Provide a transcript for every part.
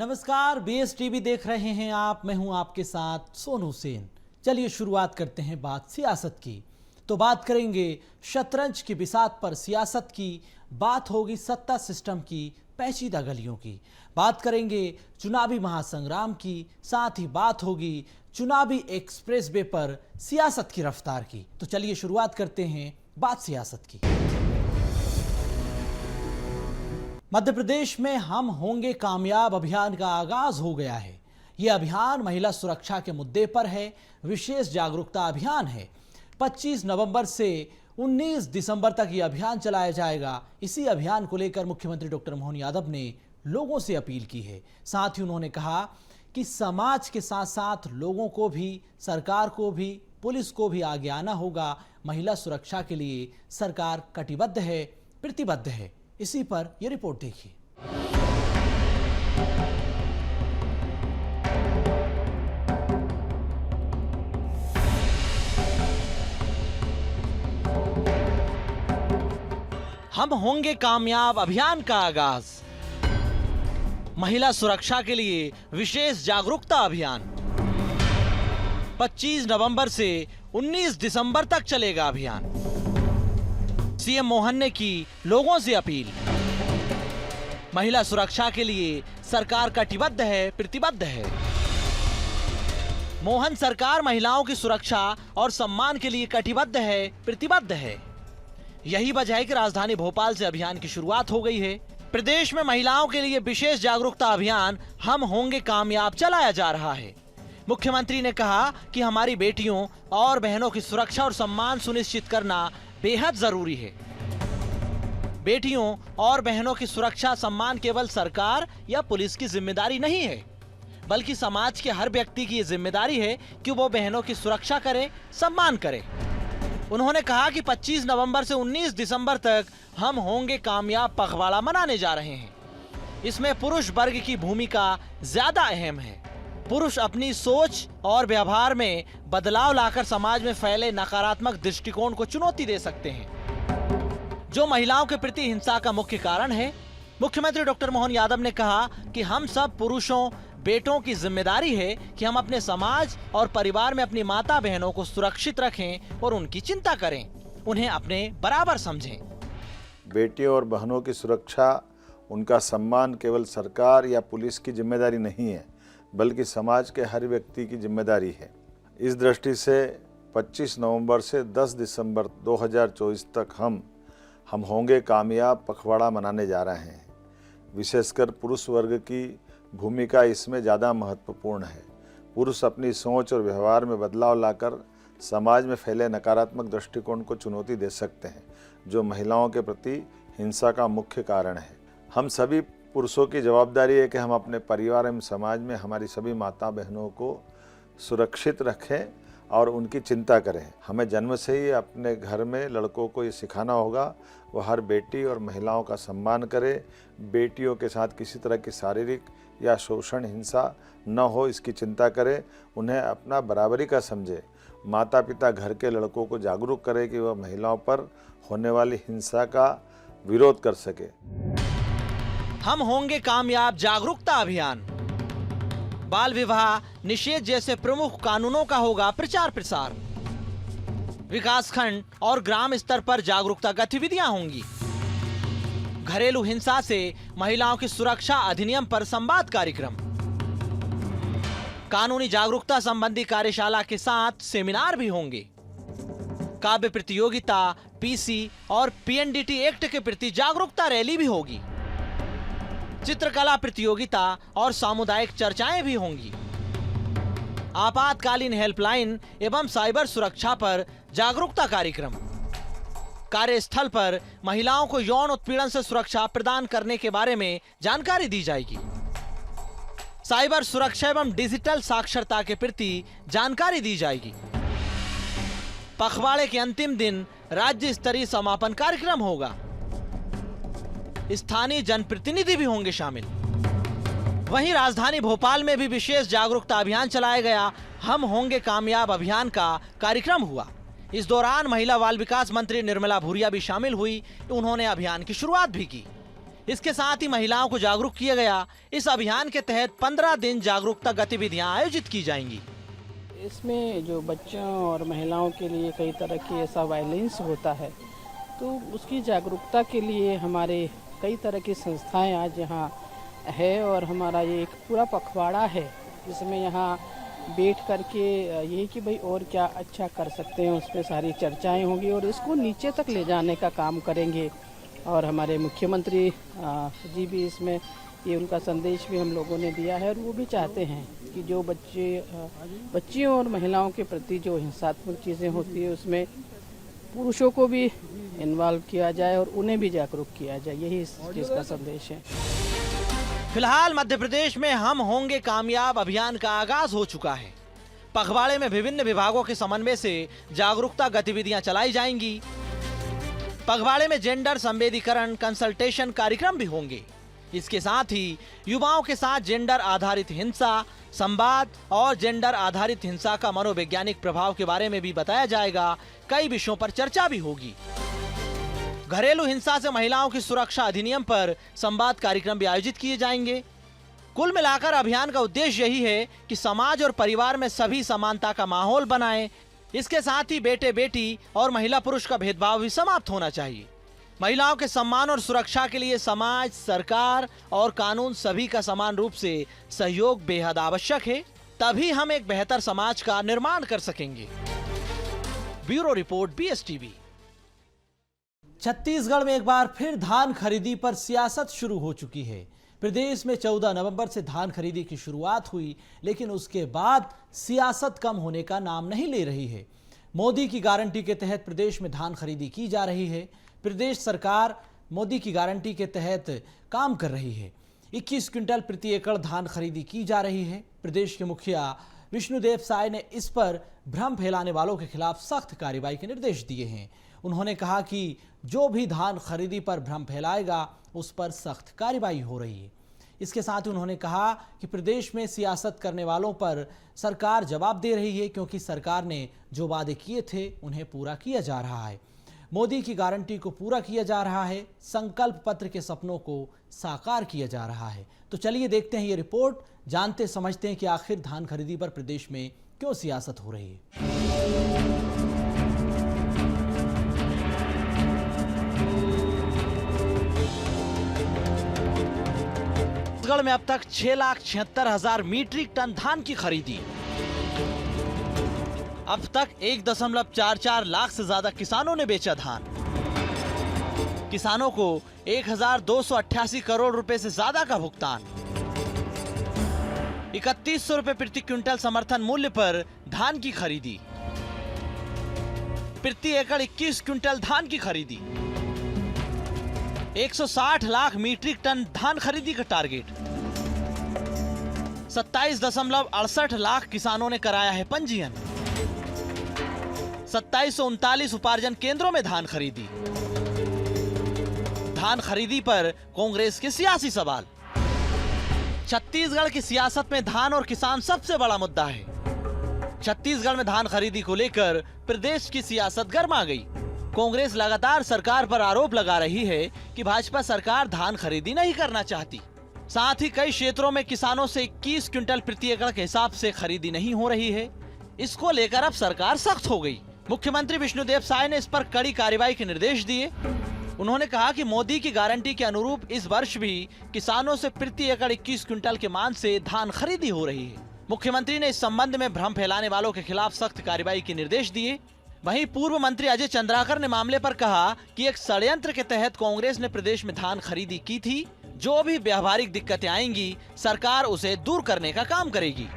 नमस्कार, BS TV देख रहे हैं आप। मैं हूं आपके साथ सोनू सेन। चलिए शुरुआत करते हैं बात सियासत की। तो बात करेंगे शतरंज की बिसात पर सियासत की, बात होगी सत्ता सिस्टम की पेचीदा गलियों की, बात करेंगे चुनावी महासंग्राम की, साथ ही बात होगी चुनावी एक्सप्रेस वे पर सियासत की रफ्तार की। तो चलिए शुरुआत करते हैं बात सियासत की। मध्य प्रदेश में हम होंगे कामयाब अभियान का आगाज हो गया है। यह अभियान महिला सुरक्षा के मुद्दे पर है, विशेष जागरूकता अभियान है। 25 नवंबर से 19 दिसंबर तक यह अभियान चलाया जाएगा। इसी अभियान को लेकर मुख्यमंत्री डॉक्टर मोहन यादव ने लोगों से अपील की है। साथ ही उन्होंने कहा कि समाज के साथ साथ लोगों को भी, सरकार को भी, पुलिस को भी आगे आना होगा। महिला सुरक्षा के लिए सरकार कटिबद्ध है, प्रतिबद्ध है। इसी पर यह रिपोर्ट देखिए। हम होंगे कामयाब अभियान का आगाज, महिला सुरक्षा के लिए विशेष जागरूकता अभियान। 25 नवंबर से 19 दिसंबर तक चलेगा अभियान। सीएम मोहन ने की लोगों से अपील। महिला सुरक्षा के लिए सरकार कटिबद्ध है, प्रतिबद्ध है। मोहन सरकार महिलाओं की सुरक्षा और सम्मान के लिए कटिबद्ध है, प्रतिबद्ध है। यही वजह है कि राजधानी भोपाल से अभियान की शुरुआत हो गई है। प्रदेश में महिलाओं के लिए विशेष जागरूकता अभियान हम होंगे कामयाब चलाया जा रहा है। मुख्यमंत्री ने कहा कि हमारी बेटियों और बहनों की सुरक्षा और सम्मान सुनिश्चित करना बेहद जरूरी है। बेटियों और बहनों की सुरक्षा सम्मान केवल सरकार या पुलिस की जिम्मेदारी नहीं है, बल्कि समाज के हर व्यक्ति की ये जिम्मेदारी है कि वो बहनों की सुरक्षा करे, सम्मान करे। उन्होंने कहा कि 25 नवंबर से 19 दिसंबर तक हम होंगे कामयाब पखवाड़ा मनाने जा रहे हैं। इसमें पुरुष वर्ग की भूमिका ज्यादा अहम है। पुरुष अपनी सोच और व्यवहार में बदलाव लाकर समाज में फैले नकारात्मक दृष्टिकोण को चुनौती दे सकते हैं, जो महिलाओं के प्रति हिंसा का मुख्य कारण है। मुख्यमंत्री डॉक्टर मोहन यादव ने कहा कि हम सब पुरुषों, बेटों की जिम्मेदारी है कि हम अपने समाज और परिवार में अपनी माता बहनों को सुरक्षित रखें और उनकी चिंता करें, उन्हें अपने बराबर समझें। बेटियों और बहनों की सुरक्षा, उनका सम्मान केवल सरकार या पुलिस की जिम्मेदारी नहीं है, बल्कि समाज के हर व्यक्ति की जिम्मेदारी है। इस दृष्टि से 25 नवंबर से 10 दिसंबर 2024 तक हम होंगे कामयाब पखवाड़ा मनाने जा रहे हैं। विशेषकर पुरुष वर्ग की भूमिका इसमें ज़्यादा महत्वपूर्ण है। पुरुष अपनी सोच और व्यवहार में बदलाव लाकर समाज में फैले नकारात्मक दृष्टिकोण को चुनौती दे सकते हैं, जो महिलाओं के प्रति हिंसा का मुख्य कारण है। हम सभी पुरुषों की जवाबदारी है कि हम अपने परिवार एवं समाज में हमारी सभी माता बहनों को सुरक्षित रखें और उनकी चिंता करें। हमें जन्म से ही अपने घर में लड़कों को ये सिखाना होगा, वो हर बेटी और महिलाओं का सम्मान करें, बेटियों के साथ किसी तरह की शारीरिक या शोषण हिंसा न हो, इसकी चिंता करें, उन्हें अपना बराबरी का समझे। माता पिता घर के लड़कों को जागरूक करें कि वह महिलाओं पर होने वाली हिंसा का विरोध कर सके। हम होंगे कामयाब जागरूकता अभियान। बाल विवाह निषेध जैसे प्रमुख कानूनों का होगा प्रचार प्रसार। विकासखंड और ग्राम स्तर पर जागरूकता गतिविधियां होंगी। घरेलू हिंसा से महिलाओं की सुरक्षा अधिनियम पर संवाद कार्यक्रम। कानूनी जागरूकता संबंधी कार्यशाला के साथ सेमिनार भी होंगे। काव्य प्रतियोगिता, पीसी और पीएनडीटी एक्ट के प्रति जागरूकता रैली भी होगी। चित्रकला प्रतियोगिता और सामुदायिक चर्चाएं भी होंगी। आपातकालीन हेल्पलाइन एवं साइबर सुरक्षा पर जागरूकता कार्यक्रम। कार्यस्थल पर महिलाओं को यौन उत्पीड़न से सुरक्षा प्रदान करने के बारे में जानकारी दी जाएगी। साइबर सुरक्षा एवं डिजिटल साक्षरता के प्रति जानकारी दी जाएगी। पखवाड़े के अंतिम दिन राज्य स्तरीय समापन कार्यक्रम होगा। स्थानीय जनप्रतिनिधि भी होंगे शामिल। वहीं राजधानी भोपाल में भी विशेष जागरूकता अभियान चलाया गया। हम होंगे कामयाब अभियान का कार्यक्रम हुआ। इस दौरान महिला बाल विकास मंत्री निर्मला भूरिया भी शामिल हुई। उन्होंने अभियान की शुरुआत भी की। इसके साथ ही महिलाओं को जागरूक किया गया। इस अभियान के तहत 15 दिन जागरूकता गतिविधियां आयोजित की जाएंगी। इसमें जो बच्चों और महिलाओं के लिए कई तरह की ऐसा वायलेंस होता है, तो उसकी जागरूकता के लिए हमारे कई तरह की संस्थाएं आज यहाँ है और हमारा ये एक पूरा पखवाड़ा है जिसमें यहाँ बैठ करके ये कि भाई और क्या अच्छा कर सकते हैं उस पर सारी चर्चाएं होंगी और इसको नीचे तक ले जाने का काम करेंगे। और हमारे मुख्यमंत्री जी भी इसमें ये उनका संदेश भी हम लोगों ने दिया है और वो भी चाहते हैं कि जो बच्चियों और महिलाओं के प्रति जो हिंसात्मक चीज़ें होती है उसमें पुरुषों को भी इन्वॉल्व किया जाए और उन्हें भी जागरूक किया जाए। यही इस चीज़ का संदेश है। फिलहाल मध्य प्रदेश में हम होंगे कामयाब अभियान का आगाज हो चुका है। पखवाड़े में विभिन्न विभागों के समन्वय से जागरूकता गतिविधियां चलाई जाएंगी। पखवाड़े में जेंडर संवेदीकरण कंसल्टेशन कार्यक्रम भी होंगे। इसके साथ ही युवाओं के साथ जेंडर आधारित हिंसा, संवाद और जेंडर आधारित हिंसा का मनोवैज्ञानिक प्रभाव के बारे में भी बताया जाएगा। कई विषयों पर चर्चा भी होगी। घरेलू हिंसा से महिलाओं की सुरक्षा अधिनियम पर संवाद कार्यक्रम भी आयोजित किए जाएंगे। कुल मिलाकर अभियान का उद्देश्य यही है कि समाज और परिवार में सभी समानता का माहौल बनाएं। इसके साथ ही बेटे बेटी और महिला पुरुष का भेदभाव भी समाप्त होना चाहिए। महिलाओं के सम्मान और सुरक्षा के लिए समाज, सरकार और कानून सभी का समान रूप से सहयोग बेहद आवश्यक है। तभी हम एक बेहतर समाज का निर्माण कर सकेंगे। Bureau report, BSTV। छत्तीसगढ़ में एक बार फिर धान खरीदी पर सियासत शुरू हो चुकी है। प्रदेश में 14 नवंबर से धान खरीदी की शुरुआत हुई, लेकिन उसके बाद सियासत कम होने का नाम नहीं ले रही है। मोदी की गारंटी के तहत प्रदेश में धान खरीदी की जा रही है। प्रदेश सरकार मोदी की गारंटी के तहत काम कर रही है। 21 क्विंटल प्रति एकड़ धान खरीदी की जा रही है। प्रदेश के मुखिया विष्णुदेव साय ने इस पर भ्रम फैलाने वालों के खिलाफ सख्त कार्रवाई के निर्देश दिए हैं। उन्होंने कहा कि जो भी धान खरीदी पर भ्रम फैलाएगा उस पर सख्त कार्रवाई हो रही है। इसके साथ ही उन्होंने कहा कि प्रदेश में सियासत करने वालों पर सरकार जवाब दे रही है, क्योंकि सरकार ने जो वादे किए थे उन्हें पूरा किया जा रहा है। मोदी की गारंटी को पूरा किया जा रहा है। संकल्प पत्र के सपनों को साकार किया जा रहा है। तो चलिए देखते हैं ये रिपोर्ट, जानते समझते हैं कि आखिर धान खरीदी पर प्रदेश में क्यों सियासत हो रही है। छत्तीसगढ़ में अब तक 6,76,000 मीट्रिक टन धान की खरीदी। अब तक 1.44 लाख से ज्यादा किसानों ने बेचा धान। किसानों को 1,288 करोड़ रुपए से ज्यादा का भुगतान। 3100 रुपए प्रति क्विंटल समर्थन मूल्य पर धान की खरीदी। प्रति एकड़ 21 क्विंटल धान की खरीदी। 160 लाख मीट्रिक टन धान खरीदी का टारगेट। 27.68 लाख किसानों ने कराया है पंजीयन। 2739 उपार्जन केंद्रों में धान खरीदी। धान खरीदी पर कांग्रेस के सियासी सवाल। छत्तीसगढ़ की सियासत में धान और किसान सबसे बड़ा मुद्दा है। छत्तीसगढ़ में धान खरीदी को लेकर प्रदेश की सियासत गर्मा गई। कांग्रेस लगातार सरकार पर आरोप लगा रही है कि भाजपा सरकार धान खरीदी नहीं करना चाहती। साथ ही कई क्षेत्रों में किसानों से 21 क्विंटल प्रति एकड़ के हिसाब से खरीदी नहीं हो रही है। इसको लेकर अब सरकार सख्त हो गई। मुख्यमंत्री विष्णुदेव साय ने इस पर कड़ी कार्रवाई के निर्देश दिए। उन्होंने कहा कि मोदी की गारंटी के अनुरूप इस वर्ष भी किसानों से प्रति एकड़ 21 क्विंटल के मान से धान खरीदी हो रही है। मुख्यमंत्री ने इस संबंध में भ्रम फैलाने वालों के खिलाफ सख्त कार्रवाई के निर्देश दिए। वहीं पूर्व मंत्री अजय चंद्राकर ने मामले पर कहा कि एक षड्यंत्र के तहत कांग्रेस ने प्रदेश में धान खरीदी की थी। जो भी व्यावहारिक दिक्कतें आएंगी सरकार उसे दूर करने का काम करेगी।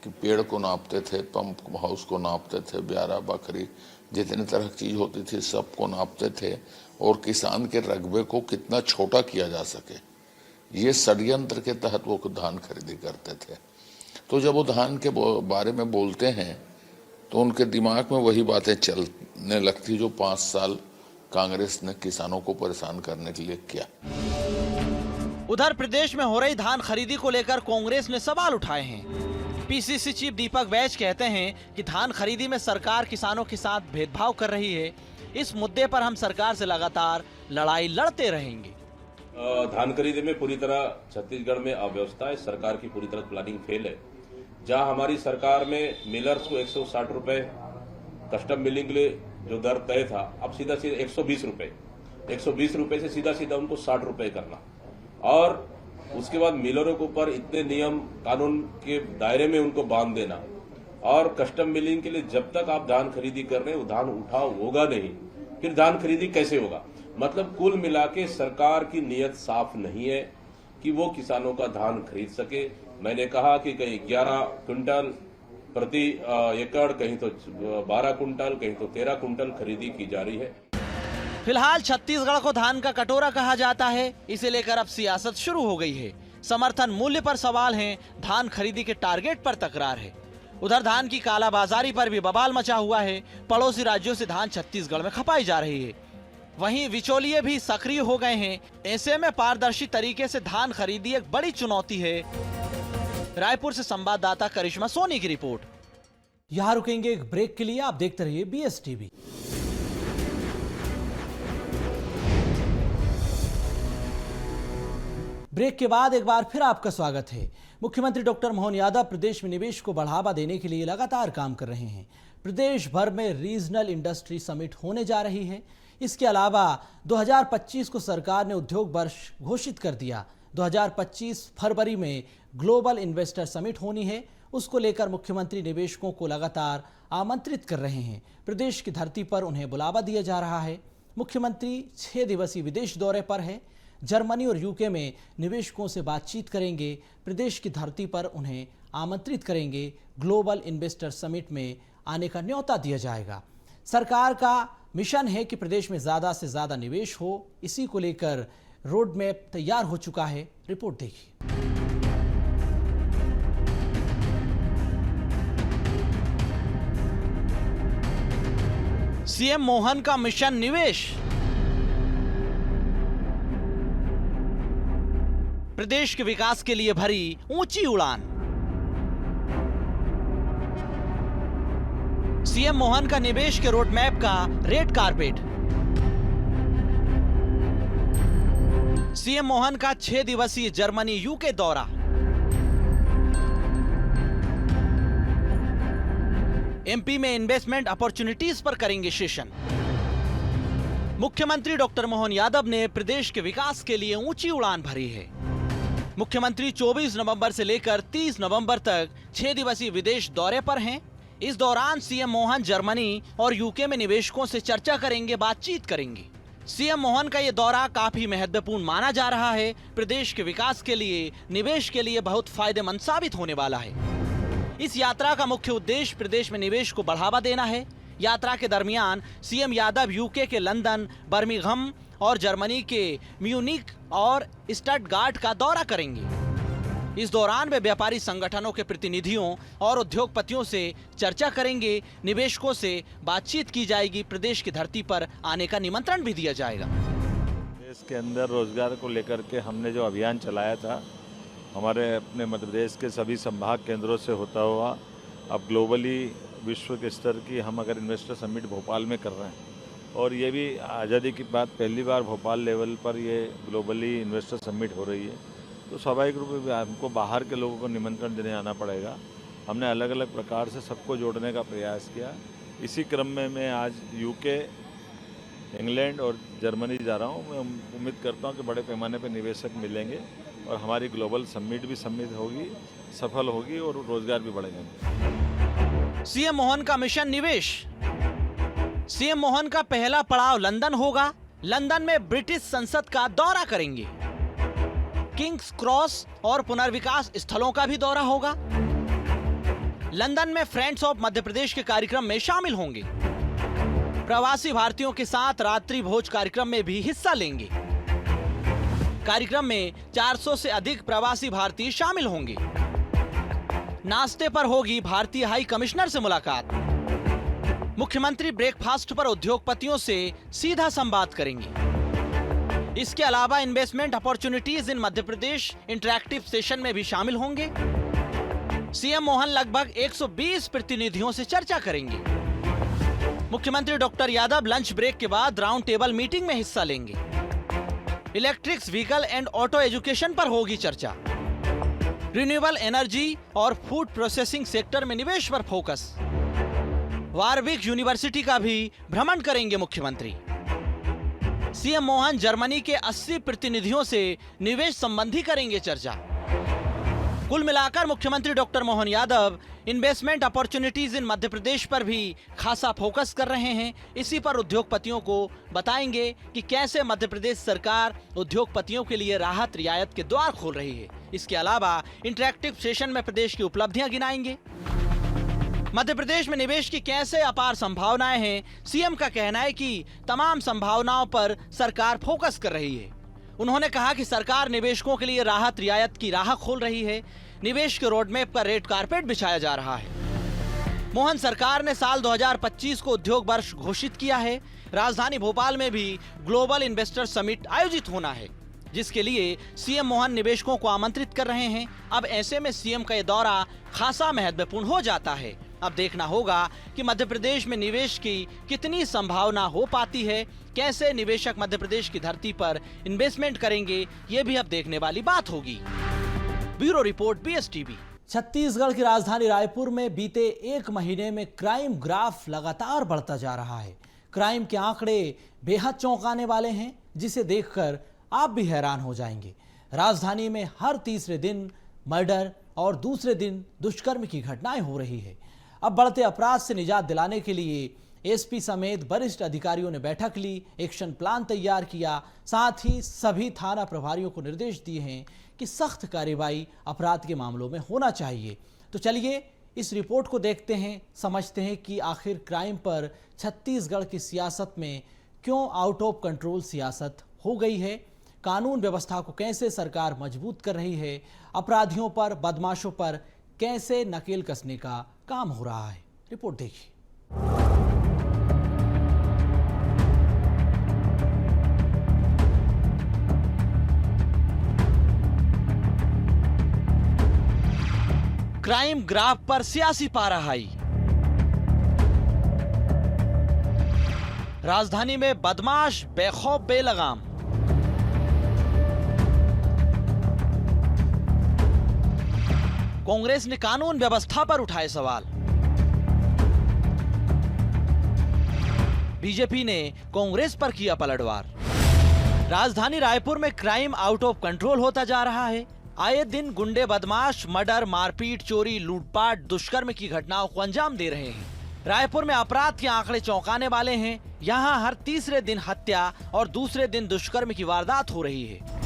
कि पेड़ को नापते थे, पंप हाउस को नापते थे, ब्यारा बकरी जितनी तरह की चीज होती थी सबको नापते थे और किसान के रकबे को कितना छोटा किया जा सके, ये षड्यंत्र के तहत वो धान खरीदी करते थे। तो जब वो धान के बारे में बोलते हैं तो उनके दिमाग में वही बातें चलने लगती जो 5 साल कांग्रेस ने किसानों को परेशान करने के लिए किया। उधर प्रदेश में हो रही धान खरीदी को लेकर कांग्रेस ने सवाल उठाए हैं। पीसीसी चीफ दीपक बैज कहते हैं कि धान खरीदी में सरकार किसानों के साथ भेदभाव कर रही है। इस मुद्दे पर हम सरकार से लगातार लड़ाई लड़ते रहेंगे। धान खरीदी में पूरी तरह छत्तीसगढ़ में अव्यवस्था है, सरकार की पूरी तरह प्लानिंग फेल है। जहां हमारी सरकार में मिलर्स को 160 रुपए कस्टम मिलिंग के लिए जो दर तय था, अब सीधा 120 रुपए, 120 रुपए से सीधा उनको 60 रुपए करना, और उसके बाद मिलरों के ऊपर इतने नियम कानून के दायरे में उनको बांध देना, और कस्टम मिलिंग के लिए जब तक आप धान खरीदी कर रहे हैं वो धान उठाव होगा नहीं, फिर धान खरीदी कैसे होगा। मतलब कुल मिला के सरकार की नीयत साफ नहीं है कि वो किसानों का धान खरीद सके। मैंने कहा कि कहीं 11 क्विंटल प्रति एकड़, कहीं तो 12 कुंटल, कहीं तो 13 कुंटल खरीदी की जा रही है। फिलहाल छत्तीसगढ़ को धान का कटोरा कहा जाता है, इसे लेकर अब सियासत शुरू हो गई है। समर्थन मूल्य पर सवाल है, धान खरीदी के टारगेट पर तकरार है। उधर धान की कालाबाजारी पर भी बवाल मचा हुआ है। पड़ोसी राज्यों से धान छत्तीसगढ़ में खपाई जा रही है। वहीं बिचौलिए भी सक्रिय हो गए हैं। ऐसे में पारदर्शी तरीके से धान खरीदी एक बड़ी चुनौती है। रायपुर से संवाददाता करिश्मा सोनी की रिपोर्ट। यहां रुकेंगे एक ब्रेक के लिए, आप देखते रहिए BSTV। ब्रेक के बाद एक बार फिर आपका स्वागत है। मुख्यमंत्री डॉक्टर मोहन यादव प्रदेश में निवेश को बढ़ावा देने के लिए लगातार काम कर रहे हैं। प्रदेश भर में रीजनल इंडस्ट्री समिट होने जा रही है। इसके अलावा 2025 को सरकार ने उद्योग वर्ष घोषित कर दिया। 2025 फरवरी में ग्लोबल इन्वेस्टर समिट होनी है। उसको लेकर मुख्यमंत्री निवेशकों को लगातार आमंत्रित कर रहे हैं। प्रदेश की धरती पर उन्हें बुलावा दिया जा रहा है। मुख्यमंत्री 6 दिवसीय विदेश दौरे पर है। जर्मनी और यूके में निवेशकों से बातचीत करेंगे। प्रदेश की धरती पर उन्हें आमंत्रित करेंगे। ग्लोबल इन्वेस्टर समिट में आने का न्योता दिया जाएगा। सरकार का मिशन है कि प्रदेश में ज़्यादा से ज़्यादा निवेश हो। इसी को लेकर रोड मैप तैयार हो चुका है। रिपोर्ट देखिए। सीएम मोहन का मिशन निवेश। प्रदेश के विकास के लिए भरी ऊंची उड़ान। सीएम मोहन का निवेश के रोड मैप का रेड कारपेट। सीएम मोहन का 6 दिवसीय जर्मनी यूके दौरा। एमपी में इन्वेस्टमेंट अपॉर्चुनिटीज पर करेंगे सेशन। मुख्यमंत्री डॉक्टर मोहन यादव ने प्रदेश के विकास के लिए ऊंची उड़ान भरी है। मुख्यमंत्री 24 नवंबर से लेकर 30 नवंबर तक 6 दिवसीय विदेश दौरे पर हैं। इस दौरान सीएम मोहन जर्मनी और यूके में निवेशकों से चर्चा करेंगे, बातचीत करेंगे। सीएम मोहन का यह दौरा काफी महत्वपूर्ण माना जा रहा है। प्रदेश के विकास के लिए, निवेश के लिए बहुत फायदेमंद साबित होने वाला है। इस यात्रा का मुख्य उद्देश्य प्रदेश में निवेश को बढ़ावा देना है। यात्रा के दरमियान सीएम यादव यूके के लंदन, बर्मिंघम और जर्मनी के म्यूनिक और स्टटगार्ट का दौरा करेंगे। इस दौरान वे व्यापारी संगठनों के प्रतिनिधियों और उद्योगपतियों से चर्चा करेंगे। निवेशकों से बातचीत की जाएगी। प्रदेश की धरती पर आने का निमंत्रण भी दिया जाएगा। देश के अंदर रोजगार को लेकर के हमने जो अभियान चलाया था, हमारे अपने मध्य प्रदेश के सभी संभाग केंद्रों से होता हुआ अब ग्लोबली विश्व के स्तर की हम अगर इन्वेस्टर समिट भोपाल में कर रहे हैं, और ये भी आज़ादी की बात पहली बार भोपाल लेवल पर ये ग्लोबली इन्वेस्टर समिट हो रही है, तो स्वाभाविक रूप से हमको बाहर के लोगों को निमंत्रण देने आना पड़ेगा। हमने अलग अलग प्रकार से सबको जोड़ने का प्रयास किया। इसी क्रम में मैं आज यूके, इंग्लैंड और जर्मनी जा रहा हूँ। मैं उम्मीद करता हूँ कि बड़े पैमाने पर निवेशक मिलेंगे और हमारी ग्लोबल समिट भी सम्मिलित होगी, सफल होगी और रोजगार भी बढ़ेगा। सीएम मोहन का मिशन निवेश। सीएम मोहन का पहला पड़ाव लंदन होगा। लंदन में ब्रिटिश संसद का दौरा करेंगे। किंग्स क्रॉस और पुनर्विकास स्थलों का भी दौरा होगा। लंदन में फ्रेंड्स ऑफ मध्य प्रदेश के कार्यक्रम में शामिल होंगे। प्रवासी भारतीयों के साथ रात्रि भोज कार्यक्रम में भी हिस्सा लेंगे। कार्यक्रम में 400 से अधिक प्रवासी भारतीय शामिल होंगे। नाश्ते पर होगी भारतीय हाई कमिश्नर से मुलाकात। मुख्यमंत्री ब्रेकफास्ट पर उद्योगपतियों से सीधा संवाद करेंगे। इसके अलावा investment opportunities in Madhya Pradesh interactive session में भी शामिल होंगे। सीएम मोहन लगभग 120 प्रतिनिधियों से चर्चा करेंगे। मुख्यमंत्री डॉक्टर यादव लंच ब्रेक के बाद राउंड टेबल मीटिंग में हिस्सा लेंगे। Electric vehicle and auto education पर होगी चर्चा। रिन्यूएबल एनर्जी और फूड प्रोसेसिंग सेक्टर में निवेश पर फोकस। वारविक यूनिवर्सिटी का भी भ्रमण करेंगे मुख्यमंत्री। सीएम मोहन जर्मनी के 80 प्रतिनिधियों से निवेश संबंधी करेंगे चर्चा। कुल मिलाकर मुख्यमंत्री doctor Mohan Yadav investment opportunities in Madhya Pradesh पर भी खासा फोकस कर रहे हैं। इसी पर उद्योगपतियों को बताएंगे कि कैसे मध्य प्रदेश सरकार उद्योगपतियों के लिए राहत रियायत के द्वार खोल रही है। इसके अलावा इंटरैक्टिव सेशन में प्रदेश की उपलब्धियां गिनाएंगे। मध्य प्रदेश में निवेश की कैसे अपार संभावनाएं हैं। सीएम का कहना है कि तमाम संभावनाओं पर सरकार फोकस कर रही है। उन्होंने कहा कि सरकार निवेशकों के लिए राहत रियायत की राह खोल रही है। निवेश के रोडमैप का रेड कारपेट बिछाया जा रहा है। मोहन सरकार ने साल 2025 को उद्योग वर्ष घोषित किया है। राजधानी भोपाल में भी ग्लोबल इन्वेस्टर समिट आयोजित होना है, जिसके लिए सीएम मोहन निवेशकों को आमंत्रित कर रहे हैं। अब ऐसे में सीएम का यह दौरा खासा महत्वपूर्ण हो जाता है। अब देखना होगा कि मध्य प्रदेश में निवेश की कितनी संभावना हो पाती है, कैसे निवेशक मध्य प्रदेश की धरती पर इन्वेस्टमेंट करेंगे, ये भी अब देखने वाली बात होगी। Bureau report BSTV। छत्तीसगढ़ की राजधानी रायपुर में बीते एक महीने में क्राइम ग्राफ लगातार बढ़ता जा रहा है। क्राइम के आंकड़े बेहद चौंकाने वाले हैं, जिसे देखकर आप भी हैरान हो जाएंगे। राजधानी में हर तीसरे दिन मर्डर और दूसरे दिन दुष्कर्म की घटनाएं हो रही है। अब बढ़ते अपराध से निजात दिलाने के लिए एसपी समेत वरिष्ठ अधिकारियों ने बैठक ली, एक्शन प्लान तैयार किया। साथ ही सभी थाना प्रभारियों को निर्देश दिए हैं कि सख्त कार्रवाई अपराध के मामलों में होना चाहिए। तो चलिए इस रिपोर्ट को देखते हैं, समझते हैं कि आखिर क्राइम पर छत्तीसगढ़ की सियासत में क्यों आउट ऑफ कंट्रोल सियासत हो गई है, कानून व्यवस्था को कैसे सरकार मजबूत कर रही है, अपराधियों पर, बदमाशों पर कैसे नकेल कसने का काम हो रहा है। रिपोर्ट देखिए। क्राइम ग्राफ पर सियासी पारा हाई। राजधानी में बदमाश बेखौफ बेलगाम। कांग्रेस ने कानून व्यवस्था पर उठाए सवाल। बीजेपी ने कांग्रेस पर किया पलटवार। राजधानी रायपुर में क्राइम आउट ऑफ कंट्रोल होता जा रहा है। आए दिन गुंडे बदमाश मर्डर, मारपीट, चोरी, लूटपाट, दुष्कर्म की घटनाओं को अंजाम दे रहे हैं। रायपुर में अपराध के आंकड़े चौंकाने वाले हैं। यहां हर तीसरे दिन हत्या और दूसरे दिन दुष्कर्म की वारदात हो रही है।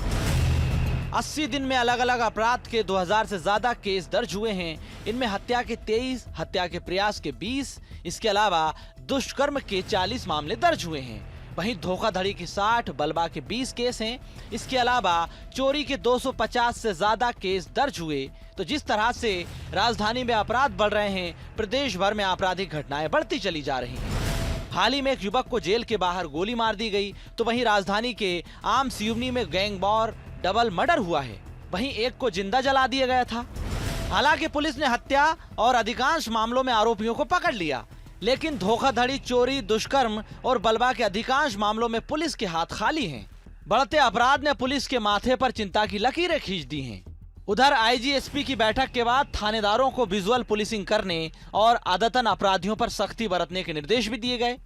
80 दिन में अलग अलग अपराध के 2000 से ज्यादा केस दर्ज हुए हैं। इनमें हत्या के 23, हत्या के प्रयास के 20, इसके अलावा दुष्कर्म के 40 मामले दर्ज हुए हैं। वहीं धोखाधड़ी के 60, बलवा के 20 केस हैं। इसके अलावा चोरी के 250 से ज्यादा केस दर्ज हुए। तो जिस तरह से राजधानी में अपराध बढ़ रहे हैं, प्रदेश भर में आपराधिक घटनाएं बढ़ती चली जा रही हैं। हाल ही में एक युवक को जेल के बाहर गोली मार दी गई। तो वहीं राजधानी के आम सिवनी में गैंग वॉर, डबल मर्डर हुआ है। वहीं एक को जिंदा जला दिया गया था। हालांकि पुलिस ने हत्या और अधिकांश मामलों में आरोपियों को पकड़ लिया, लेकिन धोखाधड़ी, चोरी, दुष्कर्म और बलवा के अधिकांश मामलों में पुलिस के हाथ खाली हैं। बढ़ते अपराध ने पुलिस के माथे पर चिंता की लकीरें खींच दी हैं। उधर आईजी-एसपी की बैठक के बाद थानेदारों को विजुअल पुलिसिंग करने और आदतन अपराधियों पर सख्ती बरतने के निर्देश भी दिए गए।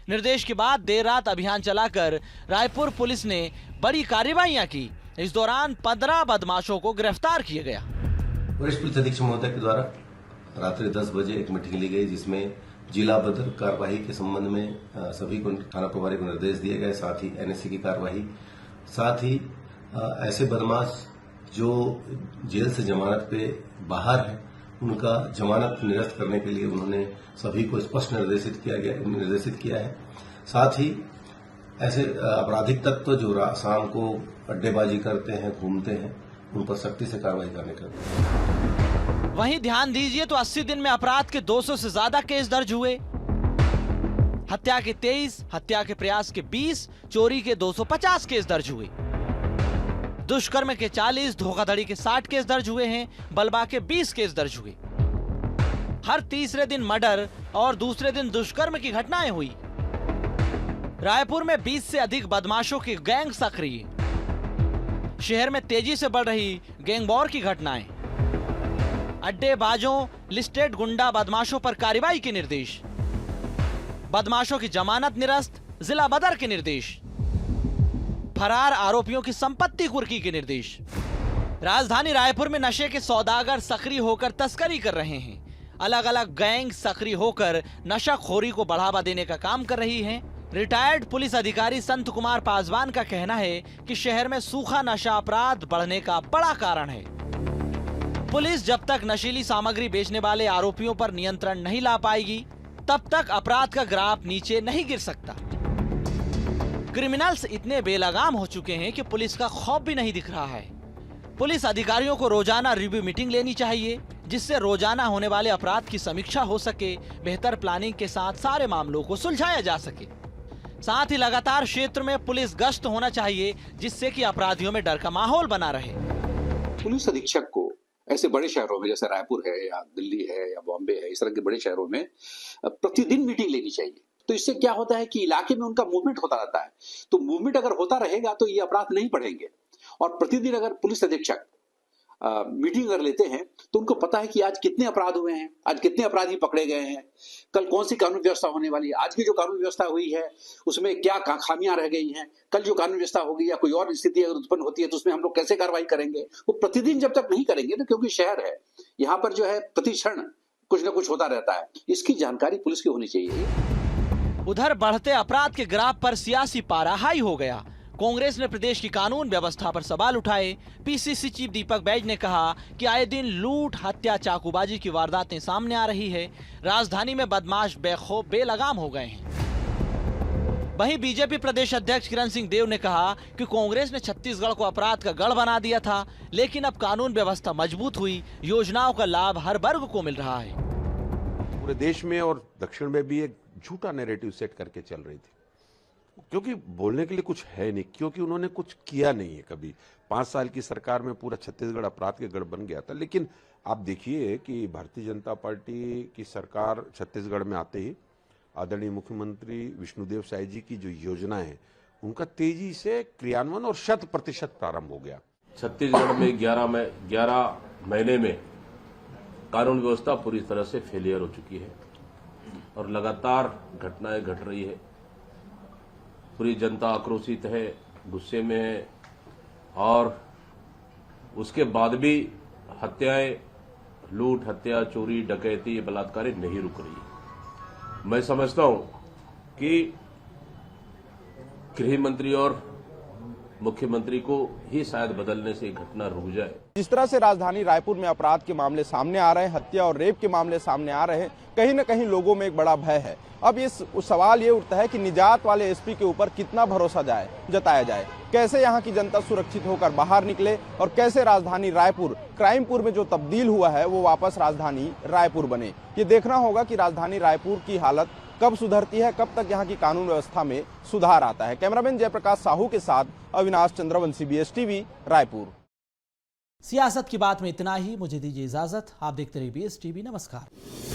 निर्देश के बाद देर रात अभियान चलाकर रायपुर पुलिस ने बड़ी कार्रवाइयां की। इस दौरान 15 बदमाशों को गिरफ्तार किया गया। वरिष्ठ पुलिस अधीक्षक महोदय के द्वारा रात्रि 10 बजे एक मीटिंग ली गई, जिसमें जिला बदर कार्यवाही के संबंध में सभी को थाना प्रभारी को निर्देश दिए गए। साथ ही एनएससी की कार्यवाही, साथ ही ऐसे बदमाश जो जेल से जमानत पे बाहर है, उनका जमानत निरस्त करने के लिए उन्होंने सभी को स्पष्ट निर्देशित किया है। साथ ही ऐसे आपराधिक तत्व जो शाम को अड्डेबाजी करते हैं, घूमते हैं, उन पर सख्ती से कार्रवाई करने का। वहीं ध्यान दीजिए तो 80 दिन में अपराध के 200 से ज्यादा केस दर्ज हुए। हत्या के 23, हत्या के प्रयास के 20, चोरी के 250 केस दर्ज हुए। दुष्कर्म के 40, धोखाधड़ी के 60 केस दर्ज हुए हैं। बलवा के 20 केस दर्ज हुए। हर तीसरे दिन मर्डर और दूसरे दिन दुष्कर्म की घटनाएं हुई। रायपुर में 20 से अधिक बदमाशों की गैंग सक्रिय। शहर में तेजी से बढ़ रही गैंगवॉर की घटनाएं, अड्डेबाजों, लिस्टेड गुंडा बदमाशों पर कार्रवाई के निर्देश, बदमाशों की जमानत निरस्त, जिला बदर के निर्देश, फरार आरोपियों की संपत्ति कुर्की के निर्देश। राजधानी रायपुर में नशे के सौदागर सक्रिय होकर तस्करी कर रहे हैं। अलग अलग गैंग सक्रिय होकर नशाखोरी को बढ़ावा देने का काम कर रही हैं। रिटायर्ड पुलिस अधिकारी संत कुमार पासवान का कहना है कि शहर में सूखा नशा अपराध बढ़ने का बड़ा कारण है। पुलिस जब तक नशीली सामग्री बेचने वाले आरोपियों पर नियंत्रण नहीं ला पाएगी, तब तक अपराध का ग्राफ नीचे नहीं गिर सकता। क्रिमिनल्स इतने बेलगाम हो चुके हैं कि पुलिस का खौफ भी नहीं दिख रहा है। पुलिस अधिकारियों को रोजाना रिव्यू मीटिंग लेनी चाहिए, जिससे रोजाना होने वाले अपराध की समीक्षा हो सके, बेहतर प्लानिंग के साथ सारे मामलों को सुलझाया जा सके। साथ ही लगातार क्षेत्र में पुलिस गश्त होना चाहिए, जिससे कि अपराधियों में डर का माहौल बना रहे। पुलिस अधीक्षक को ऐसे बड़े शहरों में जैसे रायपुर है या दिल्ली है या बॉम्बे है, इस तरह के बड़े शहरों में प्रतिदिन मीटिंग लेनी चाहिए। तो इससे क्या होता है कि इलाके में उनका मूवमेंट होता रहता है। तो मूवमेंट अगर होता रहेगा तो ये अपराध नहीं बढ़ेंगे। और प्रतिदिन अगर पुलिस अधीक्षक मीटिंग कर लेते हैं तो उनको पता है कि आज कितने अपराध हुए हैं, आज कितने अपराधी पकड़े गए हैं, कल कौन सी कानून व्यवस्था होने वाली है, आज की जो कानून व्यवस्था हुई है उसमें क्या खामियां रह गई हैं, कल जो कानून व्यवस्था होगी या कोई और स्थिति अगर उत्पन्न होती है तो उसमें हम लोग कैसे कार्रवाई करेंगे। वो प्रतिदिन जब तक नहीं करेंगे ना, क्योंकि शहर है, यहाँ पर जो है प्रति क्षण कुछ ना कुछ होता रहता है, इसकी जानकारी पुलिस की होनी चाहिए। उधर बढ़ते अपराध के ग्राफ पर सियासी पारा हाई हो गया। कांग्रेस ने प्रदेश की कानून व्यवस्था पर सवाल उठाए। पीसीसी चीफ दीपक बैज ने कहा कि आए दिन लूट, हत्या, चाकूबाजी की वारदातें सामने आ रही है। राजधानी में बदमाश बेखौफ बेलगाम हो गए हैं। वहीं बीजेपी प्रदेश अध्यक्ष किरण सिंह देव ने कहा कि कांग्रेस ने छत्तीसगढ़ को अपराध का गढ़ बना दिया था, लेकिन अब कानून व्यवस्था मजबूत हुई, योजनाओं का लाभ हर वर्ग को मिल रहा है। पूरे देश में और दक्षिण में भी एक झूठा नैरेटिव सेट करके चल रही थी, क्योंकि बोलने के लिए कुछ है नहीं, क्योंकि उन्होंने कुछ किया नहीं है कभी। 5 साल की सरकार में पूरा छत्तीसगढ़ अपराध के गढ़ बन गया था। लेकिन आप देखिए कि भारतीय जनता पार्टी की सरकार छत्तीसगढ़ में आते ही आदरणीय मुख्यमंत्री विष्णुदेव साय जी की जो योजना है उनका तेजी से क्रियान्वयन और 100% प्रारंभ हो गया। छत्तीसगढ़ में 11 महीने में कानून व्यवस्था पूरी तरह से फेलियर हो चुकी है और लगातार घटनाएं घट रही है। पूरी जनता आक्रोशित है, गुस्से में है और उसके बाद भी हत्याएं, लूट, हत्या, चोरी, डकैती, बलात्कारी नहीं रुक रही है। मैं समझता हूं कि गृह मंत्री और मुख्यमंत्री को ही शायद बदलने से घटना रुक जाए। जिस तरह से राजधानी रायपुर में अपराध के मामले सामने आ रहे हैं, हत्या और रेप के मामले सामने आ रहे हैं, कहीं न कहीं लोगों में एक बड़ा भय है। अब सवाल ये उठता है कि निजात वाले एसपी के ऊपर कितना भरोसा जताया जाए, कैसे यहाँ की जनता सुरक्षित होकर बाहर निकले और कैसे राजधानी रायपुर क्राइमपुर में जो तब्दील हुआ है वो वापस राजधानी रायपुर बने। ये देखना होगा कि राजधानी रायपुर की हालत कब सुधरती है, कब तक यहाँ की कानून व्यवस्था में सुधार आता है। कैमरामैन जयप्रकाश साहू के साथ अविनाश चंद्रवंशी, BSTV रायपुर। सियासत की बात में इतना ही, मुझे दीजिए इजाजत। आप देखते रहिए BSTV। नमस्कार।